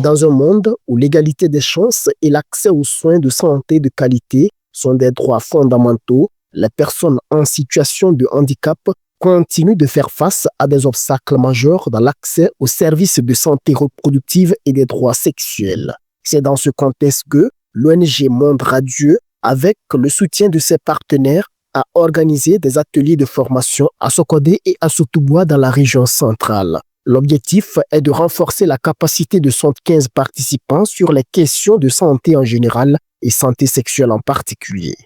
Dans un monde où l'égalité des chances et l'accès aux soins de santé de qualité sont des droits fondamentaux, les personnes en situation de handicap continuent de faire face à des obstacles majeurs dans l'accès aux services de santé reproductive et des droits sexuels. C'est dans ce contexte que l'ONG Monde Radieux, avec le soutien de ses partenaires, a organisé des ateliers de formation à Sokodé et à Sotouboua dans la région centrale. L'objectif est de renforcer la capacité de 75 participants sur les questions de santé en général et santé sexuelle en particulier.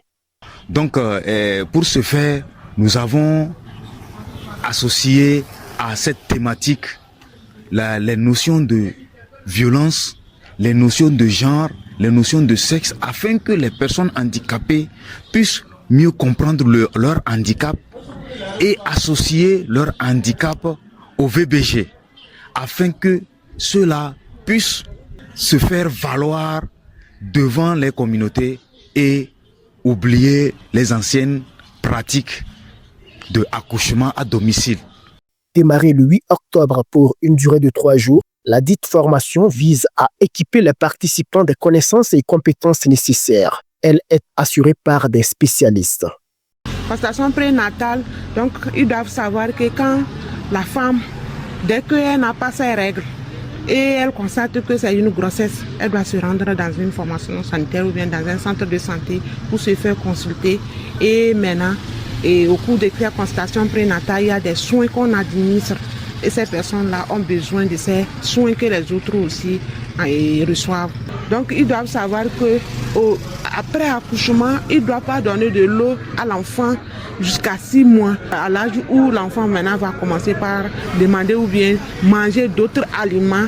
Donc, pour ce faire, nous avons associé à cette thématique les notions de violence, les notions de genre, les notions de sexe, afin que les personnes handicapées puissent mieux comprendre leur handicap et associer leur handicap au VBG, afin que ceux-là puissent se faire valoir devant les communautés et oublier les anciennes pratiques de accouchement à domicile. Démarrée le 8 octobre pour une durée de 3 jours, la dite formation vise à équiper les participants des connaissances et compétences nécessaires. Elle est assurée par des spécialistes. Constatation prénatale, donc ils doivent savoir que quand la femme, dès qu'elle n'a pas ses règles et elle constate que c'est une grossesse, elle doit se rendre dans une formation sanitaire ou bien dans un centre de santé pour se faire consulter. Et maintenant, au cours de la constatation prénatale, il y a des soins qu'on administre. Et ces personnes-là ont besoin de ces soins que les autres aussi reçoivent. Donc, ils doivent savoir qu'après accouchement, ils ne doivent pas donner de l'eau à l'enfant jusqu'à 6 mois, à l'âge où l'enfant maintenant va commencer par demander ou bien manger d'autres aliments,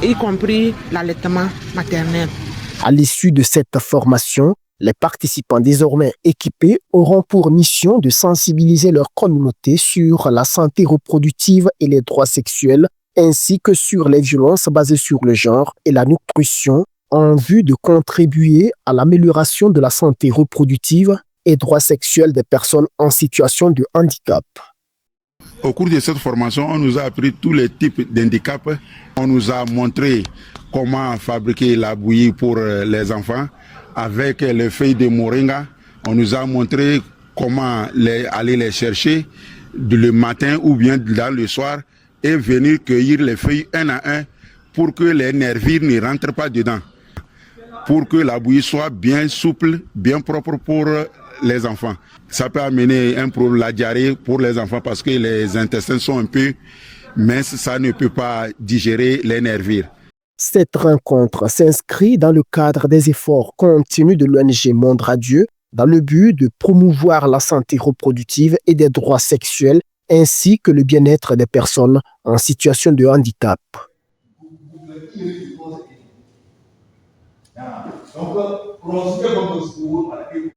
y compris l'allaitement maternel. À l'issue de cette formation, les participants désormais équipés auront pour mission de sensibiliser leur communauté sur la santé reproductive et les droits sexuels, ainsi que sur les violences basées sur le genre et la nutrition, en vue de contribuer à l'amélioration de la santé reproductive et droits sexuels des personnes en situation de handicap. Au cours de cette formation, on nous a appris tous les types d'handicap. On nous a montré comment fabriquer la bouillie pour les enfants avec les feuilles de moringa. On nous a montré comment aller les chercher le matin ou bien dans le soir et venir cueillir les feuilles un à un pour que les nervures ne rentrent pas dedans, pour que la bouillie soit bien souple, bien propre pour les enfants. Ça peut amener un problème, la diarrhée pour les enfants parce que les intestins sont un peu minces, ça ne peut pas digérer les nervures. Cette rencontre s'inscrit dans le cadre des efforts continus de l'ONG Monde Radieux dans le but de promouvoir la santé reproductive et des droits sexuels ainsi que le bien-être des personnes en situation de handicap.